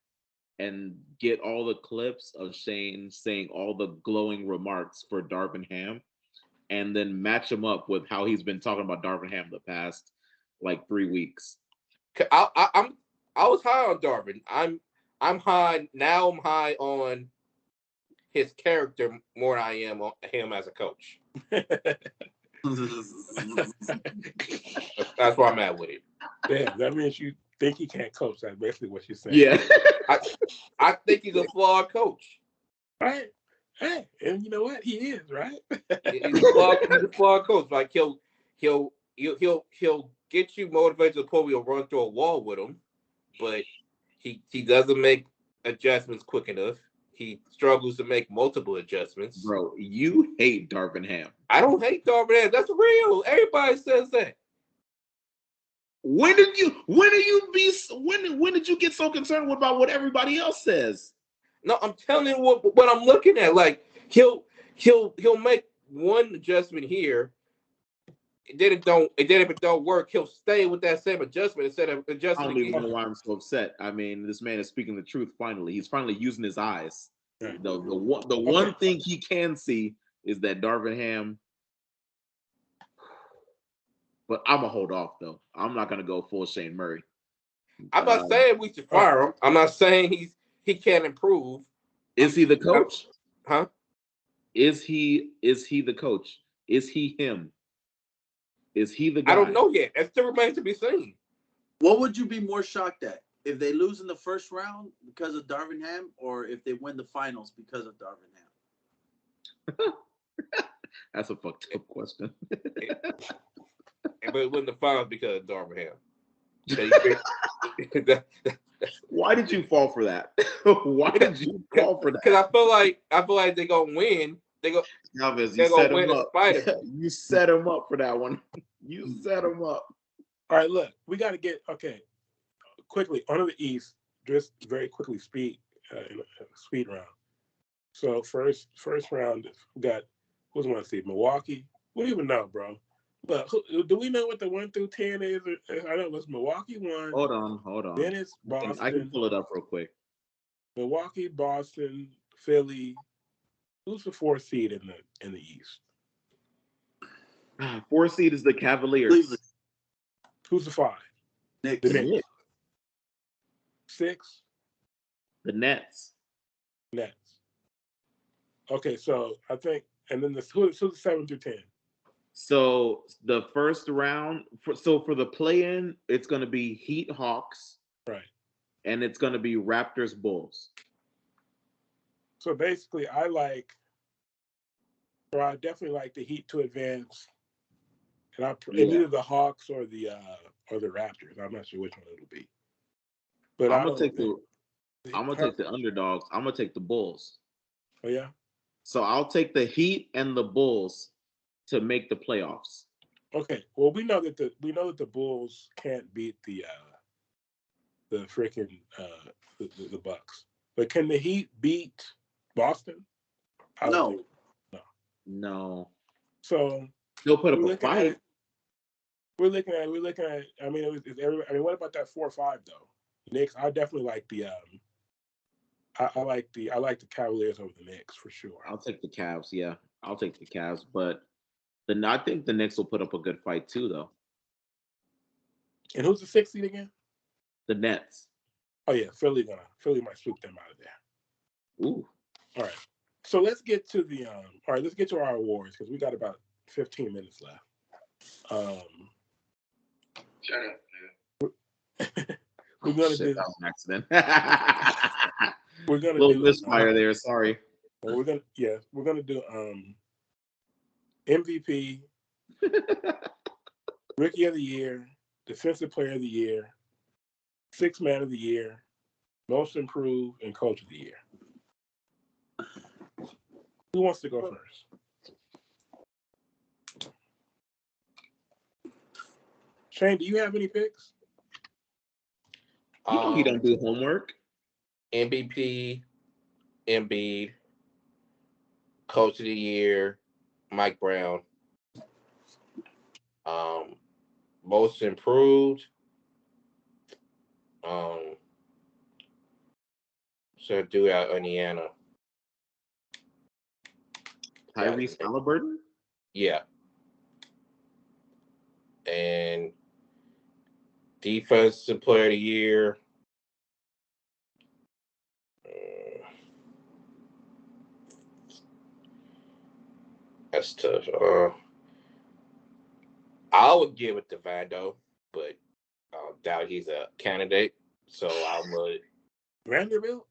and get all the clips of Shane saying all the glowing remarks for Darvin Ham, and then match them up with how he's been talking about Darvin Ham the past like 3 weeks. I was high on Darvin. I'm high now. I'm high on his character more than I am on him as a coach. That's where I'm at with it. Damn, that means you think he can't coach. That's basically what you're saying. Yeah. I think he's a flawed coach. Right. Hey, and you know what? He is, right? He's a flawed coach. Like he'll get you motivated to the point where you'll run through a wall with him, but he doesn't make adjustments quick enough. He struggles to make multiple adjustments. Bro, you hate Darvin Ham. I don't hate Darvin Ham. That's real. Everybody says that. When did you get so concerned about what everybody else says? No, I'm telling you what I'm looking at. Like he'll make one adjustment here. Then if it don't work, he'll stay with that same adjustment instead of I adjusting don't even again. know why I'm so upset. I mean, this man is speaking the truth finally. He's finally using his eyes. Right. The one thing he can see is that Darvin Ham. But I'm gonna hold off though. I'm not gonna go full Shane Murray. I'm not saying we should fire him. I'm not saying he can't improve. Is he the coach? Huh? Is he the coach? Is he him? Is he the guy? I don't know yet. That still remains to be seen. What would you be more shocked at? If they lose in the first round because of Darvin Ham, or if they win the finals because of Darvin Ham? That's a fucked up question. But it wasn't the finals because of Darvin Ham. Why did you fall for that? Why did you fall for that? Because I feel like they're gonna win. Alves, they're gonna win in spite of it. You set him up for that one. You set him up. All right, look, we got to get quickly onto the East. Just very quickly, speed round. So first round, we got who's want to see Milwaukee. We don't even know, bro. But do we know what the 1 through 10 is? I know it was Milwaukee 1. Hold on. Then it's Boston. I can pull it up real quick. Milwaukee, Boston, Philly. Who's the 4th seed in the East? 4th seed is the Cavaliers. Cleveland. Who's the 5? Knicks. The Knicks. 6? The Nets. Okay, so I think, and then who's the 7 through 10? So the first round, for the play-in, it's going to be Heat Hawks. Right. And it's going to be Raptors Bulls. So basically, I definitely like the Heat to advance, and either the Hawks or the Raptors. I'm not sure which one it'll be. But I'm gonna take the underdogs. I'm gonna take the Bulls. Oh yeah. So I'll take the Heat and the Bulls to make the playoffs. Okay. Well, we know that the Bulls can't beat the freaking the Bucks, but can the Heat beat Boston? I don't think No. no. No. So They'll put up we're a looking fight. at we're looking at. I mean, I mean, what about that 4-5 though? Knicks. I definitely like the I like the Cavaliers over the Knicks for sure. I'll take the Cavs. Yeah, I'll take the Cavs. But I think the Knicks will put up a good fight too, though. And who's the 6th seed again? The Nets. Oh yeah, Philly might swoop them out of there. Ooh. All right. So let's get to the all right, let's get to our awards because we got about 15 minutes left. Shut up, we're gonna Shit, do that was an accident. we're gonna Little do misfire there. Sorry. we're gonna do MVP, Rookie of the Year, Defensive Player of the Year, Sixth Man of the Year, Most Improved, and Coach of the Year. Who wants to go first? Shane, do you have any picks? You know he don't do homework. MVP, Embiid, Coach of the Year, Mike Brown. Most Improved. So do out Indiana. Tyrese Halliburton. Yeah. And Defensive Player of the Year. That's tough. I would give it to Vando, but I doubt he's a candidate. So I would, Vanderbilt?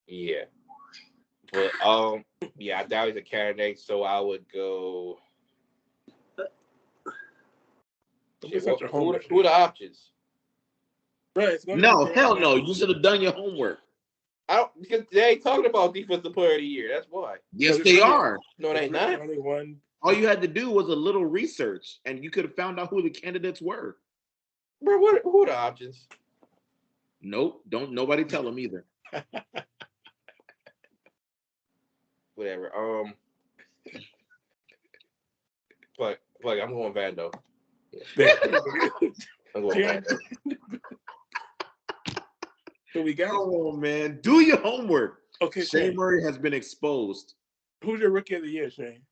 yeah. But yeah, I doubt he's a candidate. So I would go. You're such a Who homer. are the options? Right, it's gonna No, be hell no. You should have done your homework. I don't because they ain't talking about Defensive Player of the Year. That's why. Yes, they are. No, they not. Only one. All you had to do was a little research, and you could have found out who the candidates were. Bro, who are the options? Nope. Don't nobody tell them either. Whatever. But I'm going Vando. Yeah. I'm going Vando. So we got. Oh man, do your homework. Okay, Shane Murray has been exposed. Who's your Rookie of the Year, Shane?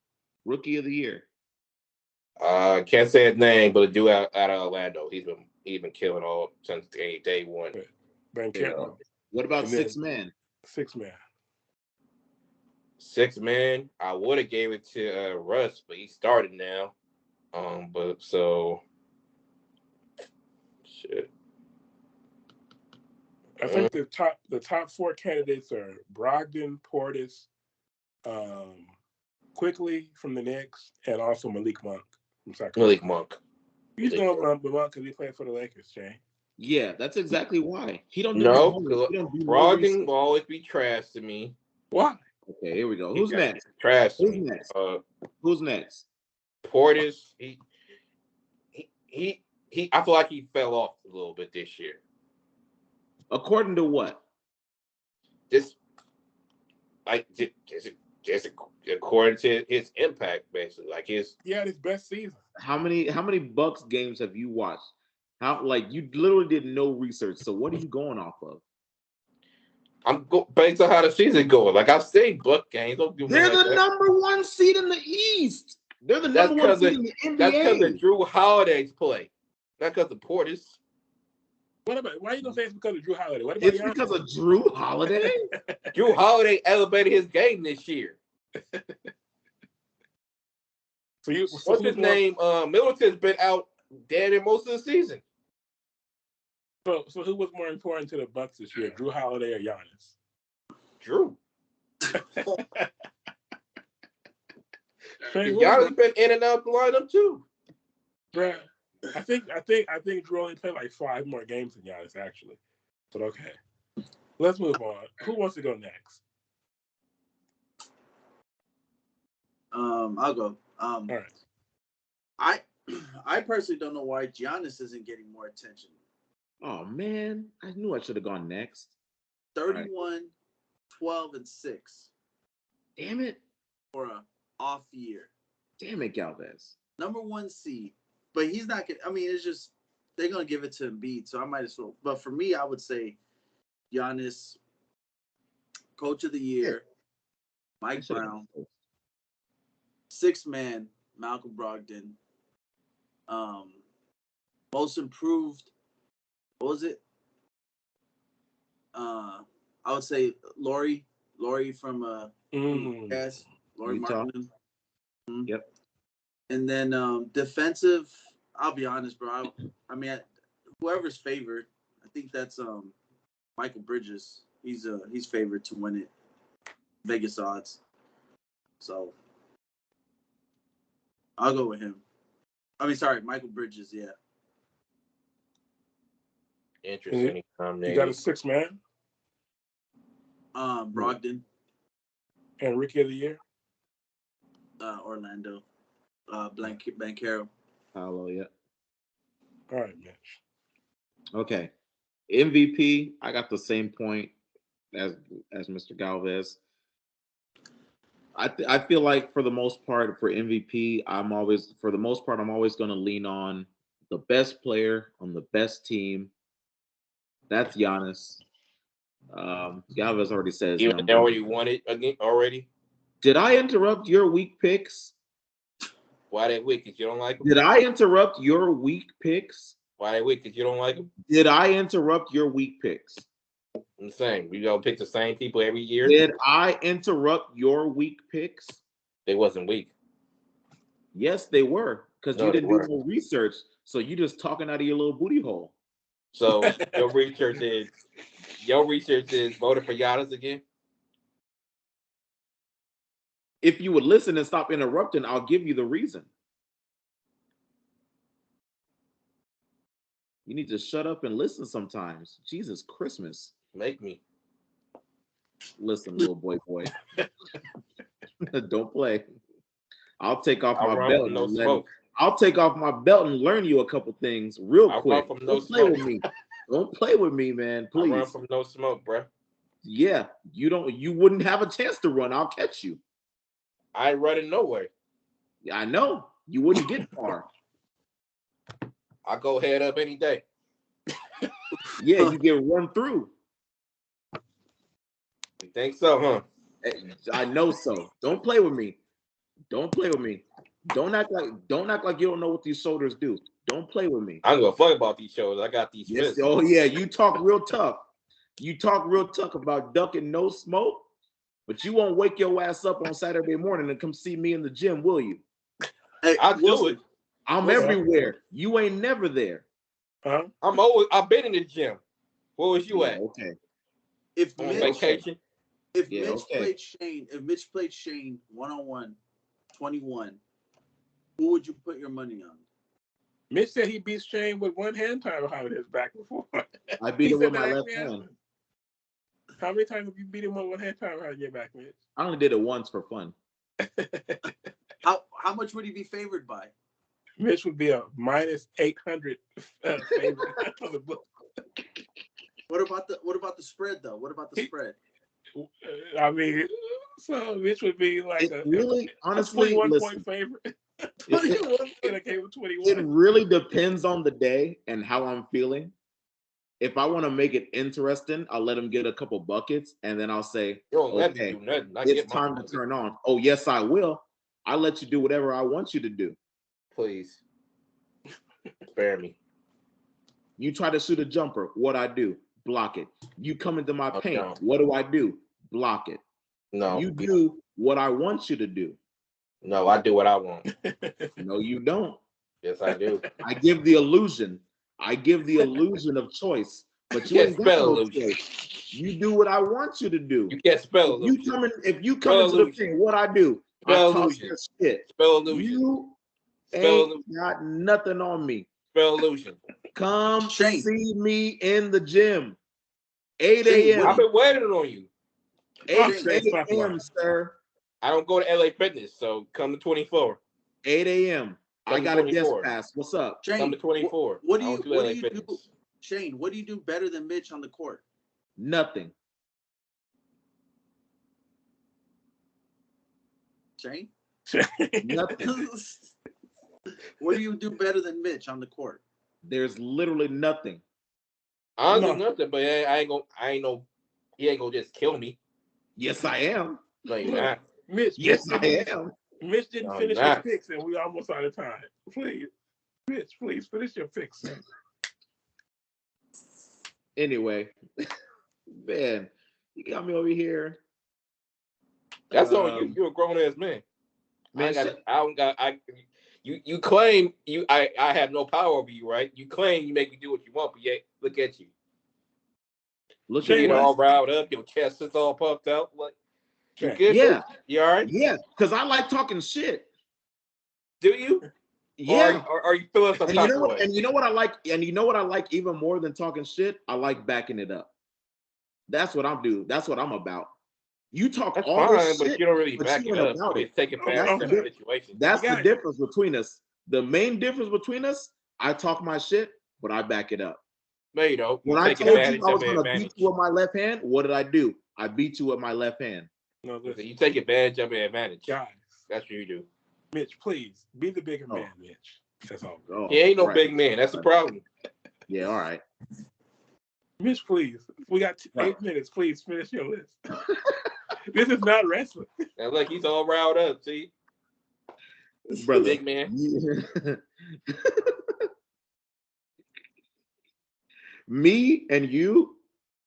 Rookie of the Year. Can't say his name, but a dude out of Orlando. He's been killing all since day one. What about six man? Six man. Six man. I would have gave it to Russ, but he started now. But so shit. I think the top four candidates are Brogdon, Portis, Quickly from the Knicks, and also Malik Monk from Sacramento. Malik Monk. He's going Monk because he played for the Lakers, Jay. Yeah, that's exactly why. He don't do Brogdon will always be trash to me. Why? Okay, here we go. Who's next? Trash. Who's next? Who's next? Portis. He. I feel like he fell off a little bit this year. According to what? Just according to his impact, basically, like his. He had his best season. How many Bucks games have you watched? You literally did no research. So what are you going off of? Based on how the season going. Like I've seen Buck games. They're the number one seed in the East. They're the number one seed in the NBA. That's because of Drew Holiday's play, not because of Portis. What about? Why are you gonna say it's because of Drew Holiday? What about it's because of Drew Holiday? Drew Holiday elevated his game this year. What's his name? Middleton's been out dead in most of the season. So who was more important to the Bucks this year, Drew Holiday or Giannis? Drew. Giannis been in and out the lineup too. Bruh, I think Drew only played like 5 more games than Giannis actually. But okay, let's move on. Who wants to go next? I'll go. All right. I personally don't know why Giannis isn't getting more attention. Oh man, I knew I should have gone next. All right. 31, 12, and 6 Damn it. for a off year. Damn it, Galvez. Number 1 seed. But he's not gonna, I mean, it's just they're gonna give it to Embiid, so I might as well. But for me, I would say Giannis, Coach of the Year, Mike Brown, sixth man, Malcolm Brogdon, most improved. What was it? I would say Laurie from yes, Laurie Utah. Martin. Yep. And then defensive. I'll be honest, bro. I mean, whoever's favored, I think that's Michael Bridges. He's favored to win it. Vegas odds. So I'll go with him. I mean, sorry, Michael Bridges. Yeah. Interesting. You got a 6 man Brogdon, and Rookie of the Year. Orlando, Banchero. Paolo, yeah. All right, Mitch. Okay. MVP, I got the same point as Mr. Galvez. I feel like for the most part for MVP, I'm always going to lean on the best player on the best team. That's Giannis. Galvez already says Even they already won it again already. Did I interrupt your weak picks? Why that weak? Because you don't like them? Did I interrupt your weak picks? Why that weak? Because you don't like them? Did I interrupt your weak picks? I'm saying we gonna pick the same people every year. Did I interrupt your weak picks? They wasn't weak. Yes, they were. Because No, you they didn't do weren't. no research. So you just talking out of your little booty hole. So your research is voted for Giannis again. If you would listen and stop interrupting, I'll give you the reason. You need to shut up and listen sometimes. Jesus Christmas. Make me. Listen, little boy. Don't play. I'll take off I'll my run belt from no and smoke. I'll take off my belt and learn you a couple things real I'll quick. run from no Don't play smoke. with me. Don't play with me, man. I Please. run from no smoke, bro. Yeah, you wouldn't have a chance to run. I'll catch you. I ain't running nowhere. I know. You wouldn't get far. I go head up any day. Yeah, you get run through. You think so, huh? I know so. Don't play with me. Don't play with me. Don't act like you don't know what these shoulders do. Don't play with me. I don't give a fuck about these shows. I got these Yes. fists. Oh yeah, you talk real tough. You talk real tough about ducking no smoke, but you won't wake your ass up on Saturday morning and come see me in the gym, will you? Hey, I'll do it. I'm Wilson. everywhere. You ain't never there. Huh? I've been in the gym. Where was you at? Okay. If On Mitch, vacation? if Yeah, Mitch okay. played Shane 1-on-1, 21, who would you put your money on? Mitch said he beat Shane with one hand tied behind his back before. I beat He him said with my that left actually hand. happened. How many times have you beat him with one hand tied behind your back, Mitch? I only did it once for fun. How much would he be favored by? Mitch would be a minus 800 favorite on the book. What about the spread though? What about the spread? I mean, so Mitch would be like It really, honestly, 21 listen. point favorite. It, in a game of 21. it really depends on the day and how I'm feeling. If I want to make it interesting, I'll let him get a couple buckets, and then I'll say, You don't let me okay, do nothing. it's time to turn on. Oh, yes, I will. I'll let you do whatever I want you to do. Please. Spare me. You try to shoot a jumper, what I do? Block it. You come into my paint, no. what do I do? Block it. No. You do what I want you to do. No, I do what I want. No, you don't. Yes, I do. I give the illusion. Of choice, but you can't ain't got spell no illusion. choice. You do what I want you to do. You can't spell illusion. If you Spell come into the illusion. thing, what I do? Spell I talk illusion. your shit. Spell illusion. You Spell ain't illusion. got nothing on me. Spell illusion. Come Shane. see me in the gym. 8 Shane, a.m. I've been waiting on you. 8 a.m., sir. I don't go to LA Fitness, so come to 24. 8 a.m. I got a guest pass. What's up? Shane, Number 24. What do I you don't do what LA do you do, Fitness. Shane? What do you do better than Mitch on the court? Nothing. Shane, Nothing. what do you do better than Mitch on the court? There's literally nothing. I don't do nothing, but he ain't gonna just kill me. Yes, I am. No, you're not. Mitch, Yes, I am. Mitch didn't No, finish you're his not. picks, and we almost out of time. Please, Mitch, please finish your picks. Anyway, man, you got me over here. That's on you. You're a grown ass man. Man, You claim I have no power over you, right? You claim you make me do what you want, but yet look at you. Look You're at all riled up, your chest is all puffed out. Like, you Okay. good? Yeah. You all right? Yeah, because I like talking shit. Do you? Yeah. Or are you feeling some And type you know of what? way? And you know what I like? And you know what I like even more than talking shit? I like backing it up. That's what I'm doing. That's what I'm about. You talk That's all fine, this but shit, you don't really but back you it ain't up. about It's it. taking That's advantage the of the situation. That's the Guys. difference between us. The main difference between us, I talk my shit, but I back it up. No, you don't. You When I take told you advantage I of was the going to beat advantage. you with my left hand, what did I do? I beat you with my left hand. No, listen, You take advantage of the advantage. guys, That's what you do. Mitch, please be the bigger man, Mitch. That's all. Oh, He ain't no right. big man. That's the problem. Yeah, all right. Mitch, please. We got 8 minutes. Please finish your list. This is not wrestling. And look, he's all riled up. See, Brother. big man. Me and you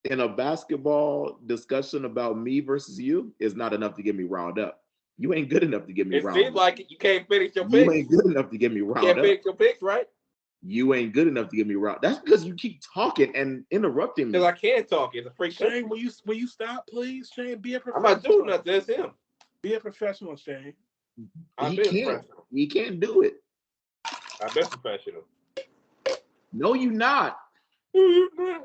in a basketball discussion about me versus you is not enough to get me riled up. You ain't good enough to get me It riled seems up. like you can't finish your You picks. ain't good enough to get me You riled can't up. finish your picks, right? You ain't good enough to get me riled. That's because you keep talking and interrupting me. Because I can't talk. It's a free Shane, will you stop, please? Shane, be a I'm professional. not doing nothing. That's him. Be a professional, Shane. I've He been can't. professional. He can't do it. I've been professional. No, you not. All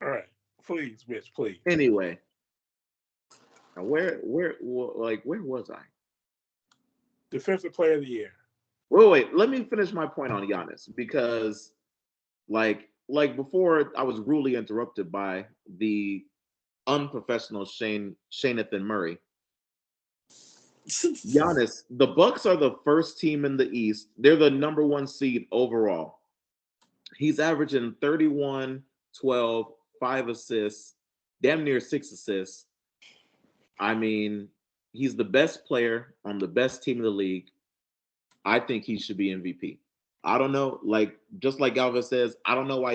right. Please, Mitch, please. Anyway. Now where was I? Defensive player of the year. Wait. Let me finish my point on Giannis because, like before, I was rudely interrupted by the unprofessional Shanathan Murray. Giannis, the Bucks are the first team in the East. They're the number 1 seed overall. He's averaging 31, 12, 5 assists, damn near 6 assists. I mean, he's the best player on the best team in the league. I think he should be MVP. I don't know, just like Galvez says, I don't know why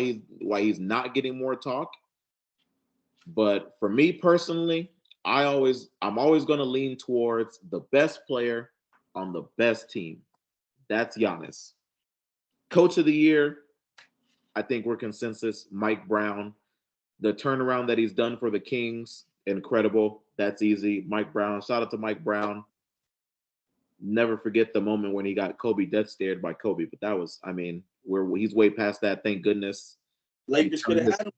he's not getting more talk. But for me personally, I'm always going to lean towards the best player on the best team. That's Giannis. Coach of the year, I think we're consensus, Mike Brown. The turnaround that he's done for the Kings, incredible. That's easy. Mike Brown, shout out to Mike Brown. Never forget the moment when he got Kobe death stared by Kobe, but that was, he's way past that, thank goodness. Lakers could have had him.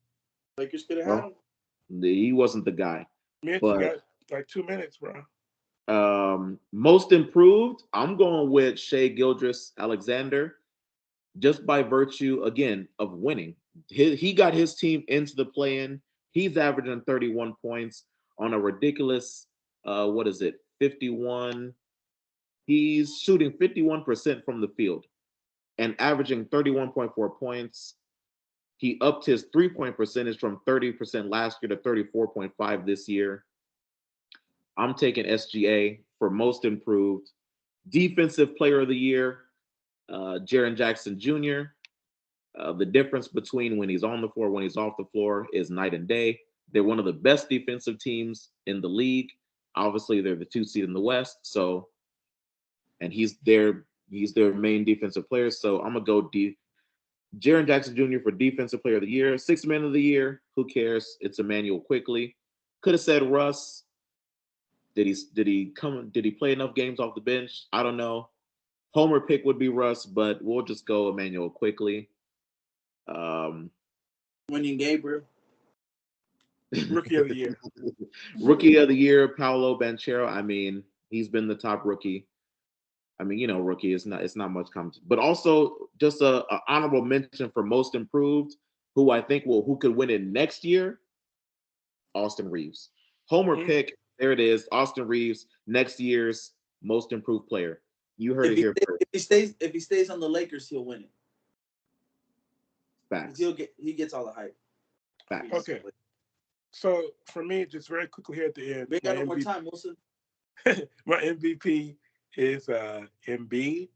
Lakers could have had him. He wasn't the guy. Mitch, But, you got like 2 minutes, bro. Most improved, I'm going with Shai Gilgeous-Alexander, just by virtue, again, of winning. He got his team into the play-in. He's averaging 31 points on a ridiculous, 51. He's shooting 51% from the field and averaging 31.4 points. He upped his 3-point percentage from 30% last year to 34.5 this year. I'm taking SGA for most improved. Defensive player of the year, Jaren Jackson Jr. The difference between when he's on the floor, when he's off the floor is night and day. They're one of the best defensive teams in the league. Obviously, they're the 2 seed in the West. So, and he's their main defensive player. So I'm gonna go Jaren Jackson Jr. for defensive player of the year. 6th man of the year. Who cares? It's Emmanuel Quickly. Could have said Russ. Did he play enough games off the bench? I don't know. Homer pick would be Russ, but we'll just go Emmanuel Quickly. Winning Gabriel. Rookie of the year. Rookie of the year, Paolo Banchero. He's been the top rookie. I mean, rookie. It's not much comes, but also just a honorable mention for most improved, who I think who could win it next year. Austin Reeves, Homer pick. There it is. Austin Reeves, next year's most improved player. You heard it here first. If he stays on the Lakers, he'll win it. Facts. He gets all the hype. Facts. Okay. So for me, just very quickly here at the end, We got no more time, Wilson. My MVP is Embiid,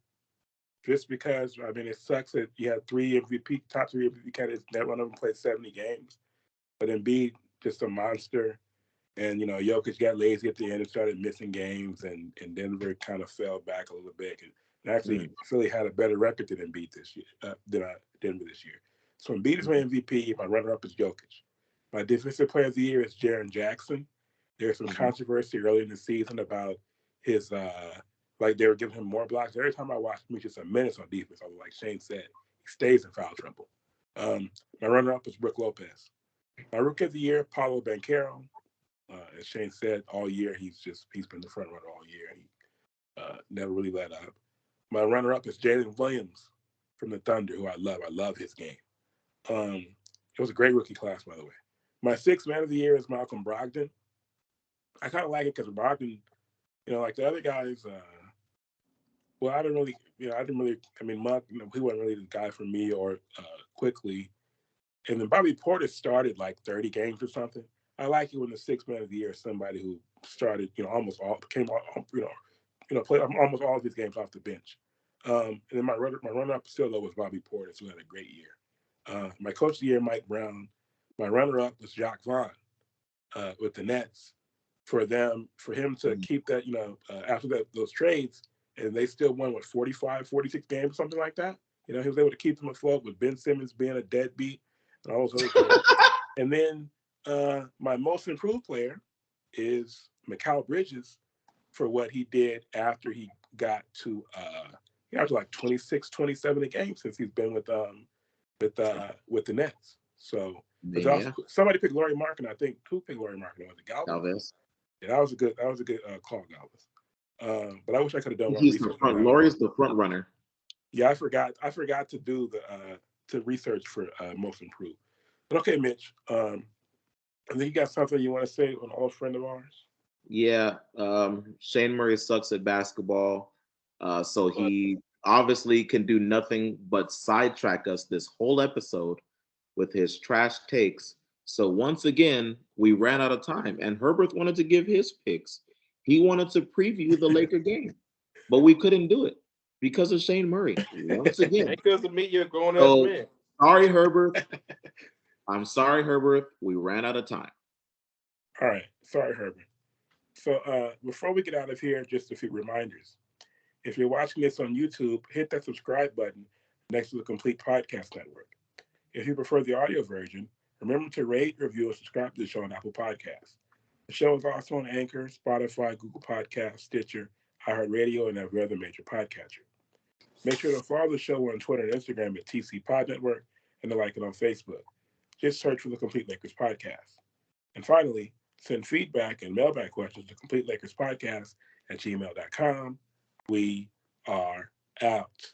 just because I mean it sucks that you have top three MVP candidates. That one of them played 70 games, but Embiid just a monster. And Jokic got lazy at the end and started missing games, and Denver kind of fell back a little bit. And actually, Philly had a better record than Embiid this year than Denver this year. So Embiid is my MVP. My runner-up is Jokic. My defensive player of the year is Jaren Jackson. There's some controversy early in the season about his like they were giving him more blocks. Every time I watch him, he's just a menace on defense. Although, like Shane said, he stays in foul trouble. My runner-up is Brook Lopez. My rookie of the year, Paulo Banchero. As Shane said, all year he's been the front runner all year. He never really let up. My runner-up is Jalen Williams from the Thunder, who I love. I love his game. It was a great rookie class, by the way. My sixth man of the year is Malcolm Brogdon. I kind of like it because Brogdon, like the other guys. Well, I didn't really. I mean, Monk, he wasn't really the guy for me or quickly. And then Bobby Portis started like 30 games or something. I like it when the sixth man of the year is somebody who started, almost all played almost all of his games off the bench. And then my runner-up still though was Bobby Portis, who had a great year. My coach of the year, Mike Brown. My runner-up was Jacques Vaughn with the Nets. For him to keep that, after those trades, and they still won 45, 46 games, something like that. He was able to keep them afloat with Ben Simmons being a deadbeat and all those other things. And then my most improved player is Mikal Bridges for what he did after he got to like 26, 27 a game since he's been with the Nets. So, but also, somebody picked Laurie Markin. I think who picked Laurie Markin? Was it Galvez? Yeah, that was a good call, Galvez. But I wish I could have done more research. Laurie's the front runner. Yeah, I forgot to do to research for most improved. But okay, Mitch. And then you got something you want to say on an old friend of ours? Yeah, Shane Murray sucks at basketball, so he obviously can do nothing but sidetrack us this whole episode with his trash takes. So once again, we ran out of time, and Herbert wanted to give his picks. He wanted to preview the Laker game, but we couldn't do it because of Shane Murray. Once again, because of me, you're grown up man. Sorry, Herbert. I'm sorry, Herbert. We ran out of time. All right. Sorry, Herbert. So before we get out of here, just a few reminders. If you're watching this on YouTube, hit that subscribe button next to the Complete Podcast Network. If you prefer the audio version, remember to rate, review, and subscribe to the show on Apple Podcasts. The show is also on Anchor, Spotify, Google Podcasts, Stitcher, iHeartRadio, and every other major podcatcher. Make sure to follow the show on Twitter and Instagram at TC Pod Network and to like it on Facebook. Just search for the Complete Lakers Podcast. And finally, send feedback and mailbag questions to CompleteLakersPodcast@gmail.com. We are out.